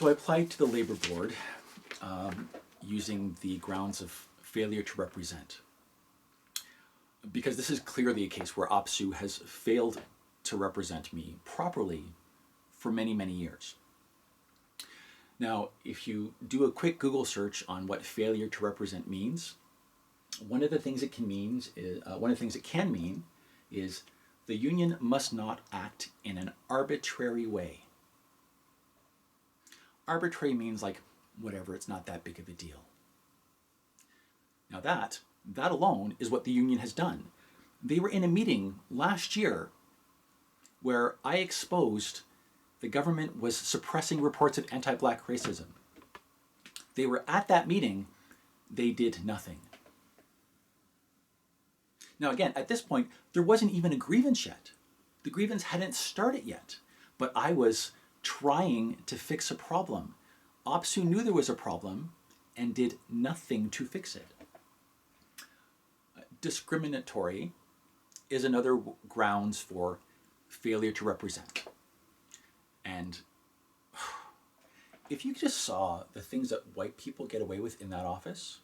So I applied to the Labor Board using the grounds of failure to represent, because this is clearly a case where OPSEU has failed to represent me properly for many, many years. Now, if you do a quick Google search on what failure to represent means, one of the things it can mean is the union must not act in an arbitrary way. Arbitrary means like, whatever, it's not that big of a deal. Now that alone is what the union has done. They were in a meeting last year where I exposed the government was suppressing reports of anti-black racism. They were at that meeting, they did nothing. Now again, at this point, there wasn't even a grievance yet. The grievance hadn't started yet, but I was trying to fix a problem. OPSEU knew there was a problem and did nothing to fix it. Discriminatory is another grounds for failure to represent. And if you just saw the things that white people get away with in that office,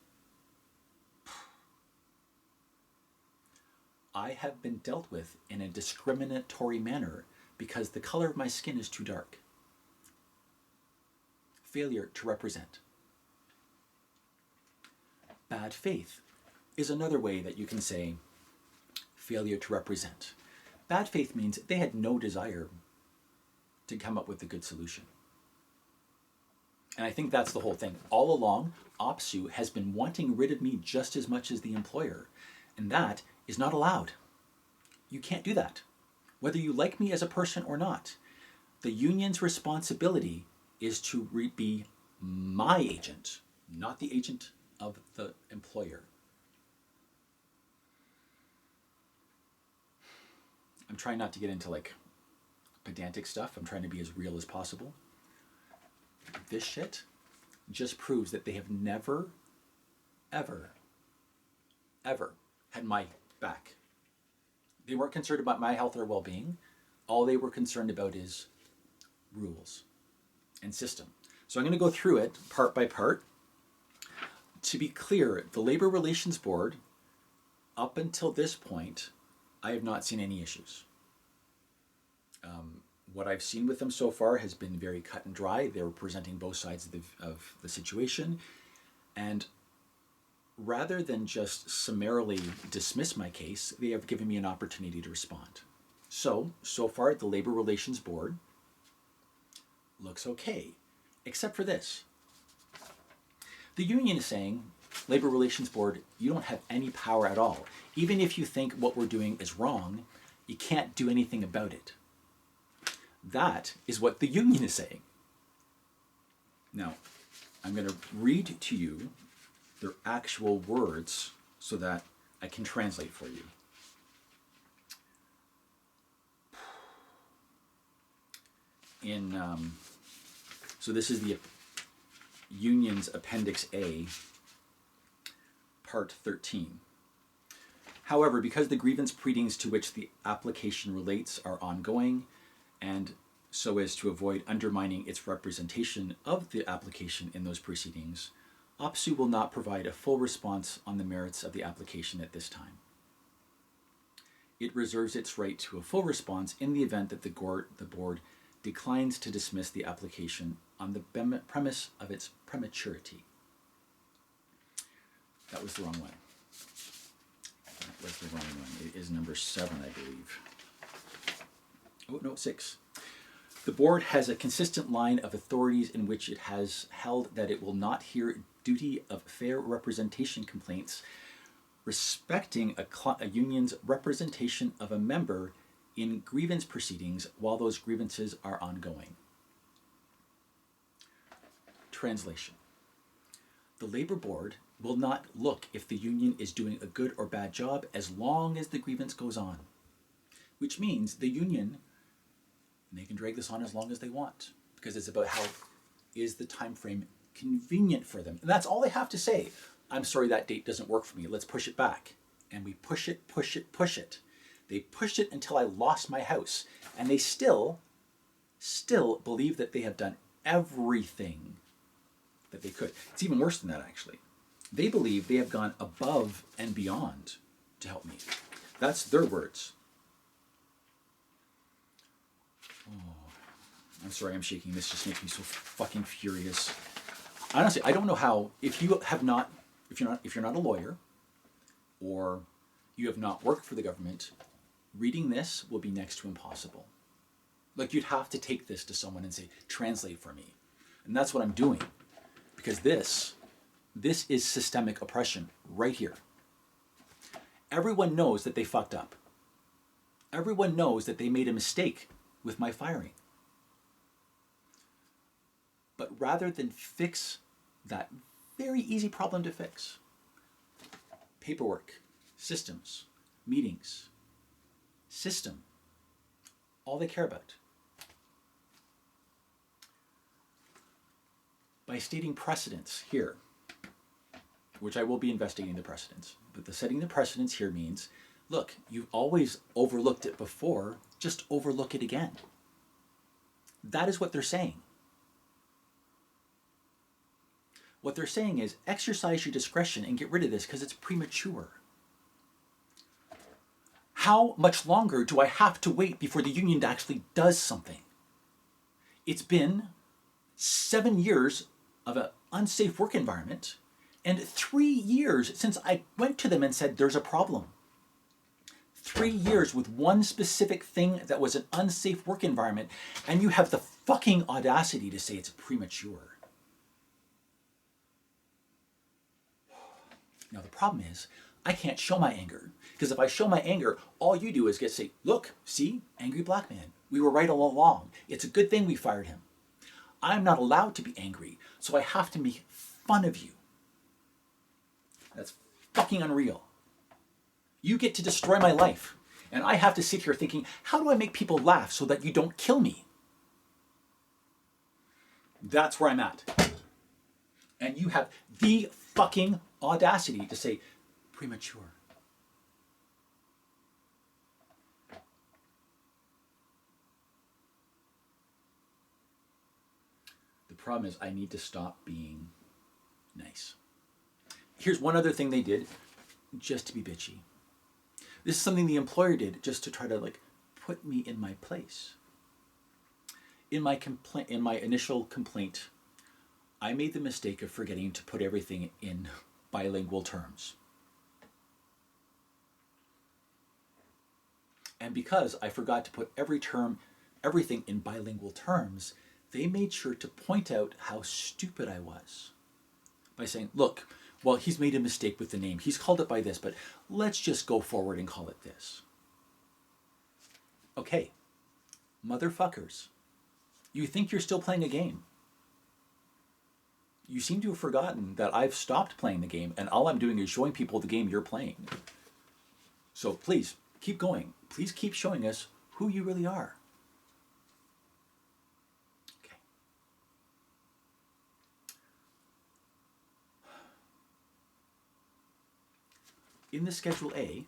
I have been dealt with in a discriminatory manner because the color of my skin is too dark. Failure to represent. Bad faith is another way that you can say failure to represent. Bad faith means they had no desire to come up with a good solution. And I think that's the whole thing. All along, OPSEU has been wanting rid of me just as much as the employer. And that is not allowed. You can't do that. Whether you like me as a person or not, the union's responsibility is to be my agent, not the agent of the employer. I'm trying not to get into like pedantic stuff. I'm trying to be as real as possible. This shit just proves that they have never, ever, ever had my back. They weren't concerned about my health or well-being. All they were concerned about is rules and system. So I'm going to go through it part by part. To be clear, the Labor Relations Board, up until this point, I have not seen any issues. What I've seen with them so far has been very cut and dry. They were presenting both sides of the situation. And rather than just summarily dismiss my case, they have given me an opportunity to respond. So far, the Labor Relations Board looks okay, except for this. The union is saying, Labor Relations Board, you don't have any power at all. Even if you think what we're doing is wrong, you can't do anything about it. That is what the union is saying. Now, I'm going to read to you their actual words so that I can translate for you. So this is the union's Appendix A, Part 13. However, because the grievance pleadings to which the application relates are ongoing, and so as to avoid undermining its representation of the application in those proceedings, OPSEU will not provide a full response on the merits of the application at this time. It reserves its right to a full response in the event that the board declines to dismiss the application on the premise of its prematurity. That was the wrong one. That was the wrong one. It is number 7, I believe. Oh, no, 6. The board has a consistent line of authorities in which it has held that it will not hear duty of fair representation complaints respecting a union's representation of a member in grievance proceedings while those grievances are ongoing. Translation. The Labor Board will not look if the union is doing a good or bad job as long as the grievance goes on, which means the union, they can drag this on as long as they want, because it's about how is the time frame convenient for them. And that's all they have to say. I'm sorry, that date doesn't work for me. Let's push it back. And we push it, push it, push it. They pushed it until I lost my house. And they still believe that they have done everything that they could. It's even worse than that, actually. They believe they have gone above and beyond to help me. That's their words. Oh, I'm sorry, I'm shaking. This just makes me so fucking furious. Honestly, I don't know how. If you're not a lawyer, or you have not worked for the government, reading this will be next to impossible. Like, you'd have to take this to someone and say, translate for me. And that's what I'm doing. Because this is systemic oppression right here. Everyone knows that they fucked up. Everyone knows that they made a mistake with my firing. But rather than fix that very easy problem to fix, paperwork, systems, meetings, system, all they care about. By stating precedents here, which I will be investigating the precedents, but the setting the precedents here means, look, you've always overlooked it before, just overlook it again. That is what they're saying. What they're saying is, exercise your discretion and get rid of this because it's premature. How much longer do I have to wait before the union actually does something? It's been 7 years of an unsafe work environment and 3 years since I went to them and said there's a problem. 3 years with one specific thing that was an unsafe work environment, and you have the fucking audacity to say it's premature. Now the problem is, I can't show my anger, because if I show my anger, all you do is say, look, see, angry black man, we were right all along. It's a good thing we fired him. I'm not allowed to be angry, so I have to make fun of you. That's fucking unreal. You get to destroy my life, and I have to sit here thinking, how do I make people laugh so that you don't kill me? That's where I'm at. And you have the fucking audacity to say, premature. The problem is I need to stop being nice. Here's one other thing they did just to be bitchy. This is something the employer did just to try to put me in my place. In my initial complaint, I made the mistake of forgetting to put everything in bilingual terms. And because I forgot to put everything in bilingual terms, they made sure to point out how stupid I was by saying, look, well, he's made a mistake with the name. He's called it by this, but let's just go forward and call it this. Okay, motherfuckers, you think you're still playing a game. You seem to have forgotten that I've stopped playing the game, and all I'm doing is showing people the game you're playing. So please, keep going. Please keep showing us who you really are. Okay. In the Schedule A,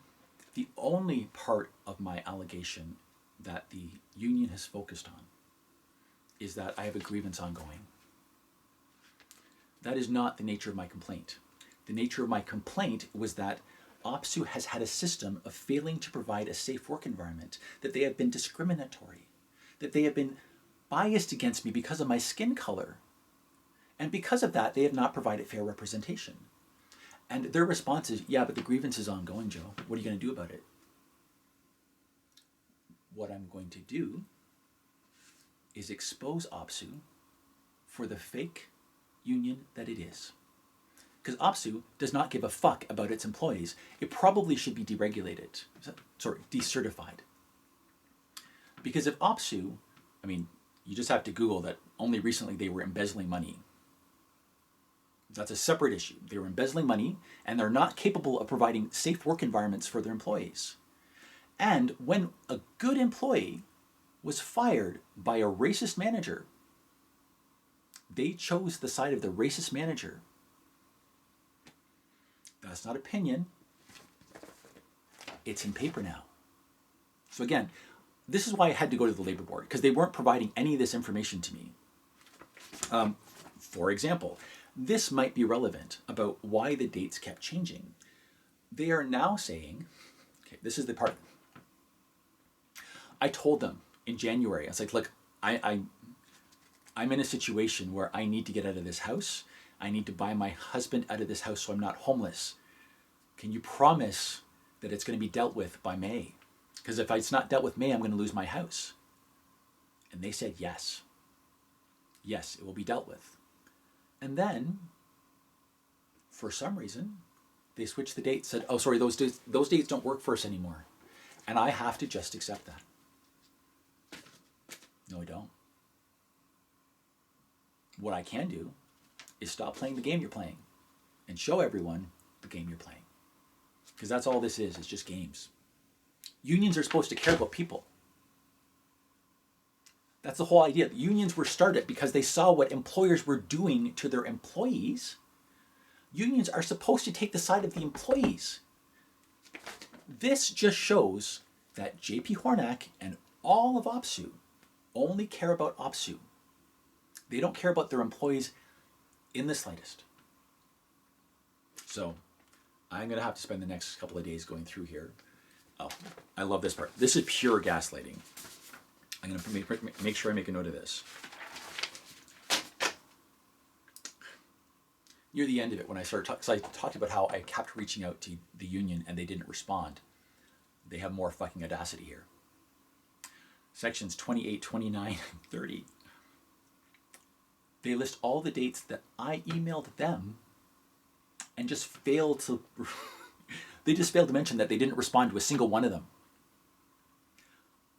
the only part of my allegation that the union has focused on is that I have a grievance ongoing. That is not the nature of my complaint. The nature of my complaint was that OPSU has had a system of failing to provide a safe work environment, that they have been discriminatory, that they have been biased against me because of my skin color. And because of that, they have not provided fair representation. And their response is, yeah, but the grievance is ongoing, Joe. What are you going to do about it? What I'm going to do is expose OPSU for the fake union that it is. Because OPSU does not give a fuck about its employees. It probably should be deregulated. Decertified. Because if OPSU, you just have to Google that only recently they were embezzling money. That's a separate issue. They were embezzling money, and they're not capable of providing safe work environments for their employees. And when a good employee was fired by a racist manager, they chose the side of the racist manager. That's not opinion. It's in paper now. So again, this is why I had to go to the labor board, because they weren't providing any of this information to me. For example, this might be relevant about why the dates kept changing. They are now saying, okay, this is the part. I told them in January, I was like, look, I'm in a situation where I need to get out of this house. I need to buy my husband out of this house so I'm not homeless. Can you promise that it's going to be dealt with by May? Because if it's not dealt with May, I'm going to lose my house. And they said yes. Yes, it will be dealt with. And then, for some reason, they switched the date, said, oh, sorry, those dates don't work for us anymore. And I have to just accept that. No, I don't. What I can do is stop playing the game you're playing and show everyone the game you're playing. Because that's all this is, it's just games. Unions are supposed to care about people. That's the whole idea. Unions were started because they saw what employers were doing to their employees. Unions are supposed to take the side of the employees. This just shows that JP Hornak and all of OPSU only care about OPSU. They don't care about their employees in the slightest. So I'm going to have to spend the next couple of days going through here. Oh, I love this part. This is pure gaslighting. I'm going to make sure I make a note of this. Near the end of it, when I started talking, because I talked about how I kept reaching out to the union and they didn't respond. They have more fucking audacity here. Sections 28, 29, and 30. They list all the dates that I emailed them and just failed to... they just failed to mention that they didn't respond to a single one of them.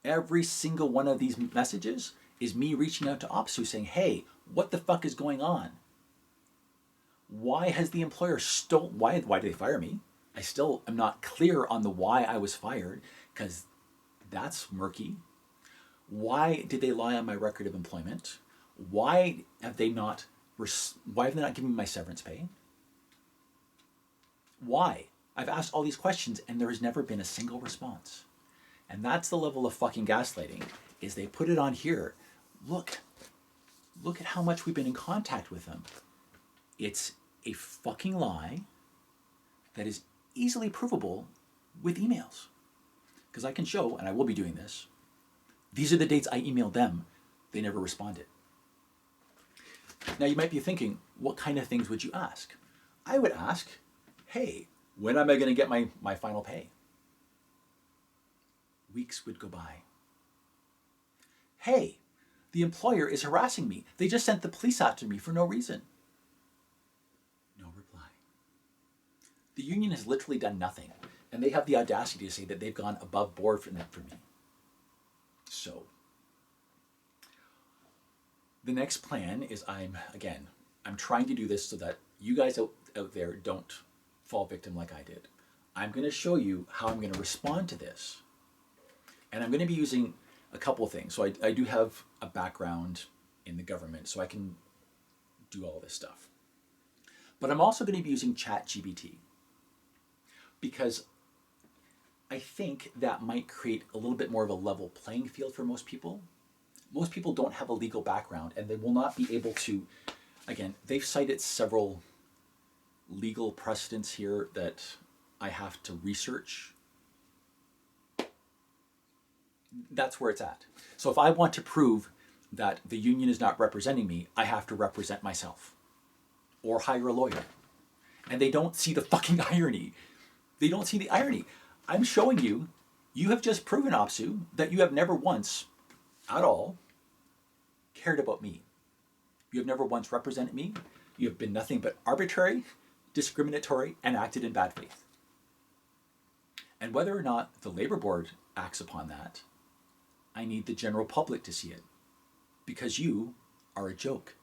Every single one of these messages is me reaching out to OPSU saying, hey, what the fuck is going on? Why has the employer why did they fire me? I still am not clear on the why I was fired, because that's murky. Why did they lie on my record of employment? Why have they not given me my severance pay? Why? I've asked all these questions and there has never been a single response. And that's the level of fucking gaslighting, is they put it on here. Look at how much we've been in contact with them. It's a fucking lie that is easily provable with emails. Because I can show, and I will be doing this, these are the dates I emailed them. They never responded. Now you might be thinking, what kind of things would you ask? I would ask, hey, when am I going to get my final pay? Weeks would go by. Hey, the employer is harassing me. They just sent the police after me for no reason. No reply. The union has literally done nothing, and they have the audacity to say that they've gone above board for me. So, the next plan is I'm trying to do this so that you guys out there don't fall victim like I did. I'm going to show you how I'm going to respond to this. And I'm going to be using a couple of things. So I do have a background in the government, so I can do all this stuff. But I'm also going to be using ChatGPT because I think that might create a little bit more of a level playing field for most people. Most people don't have a legal background and they will not be able to, again, they've cited several legal precedents here that I have to research. That's where it's at. So if I want to prove that the union is not representing me, I have to represent myself or hire a lawyer. And they don't see the fucking irony. They don't see the irony. I'm showing you, you have just proven, OPSU, that you have never once at all cared about me. You have never once represented me. You have been nothing but arbitrary, discriminatory, and acted in bad faith. And whether or not the labor board acts upon that, I need the general public to see it. Because you are a joke.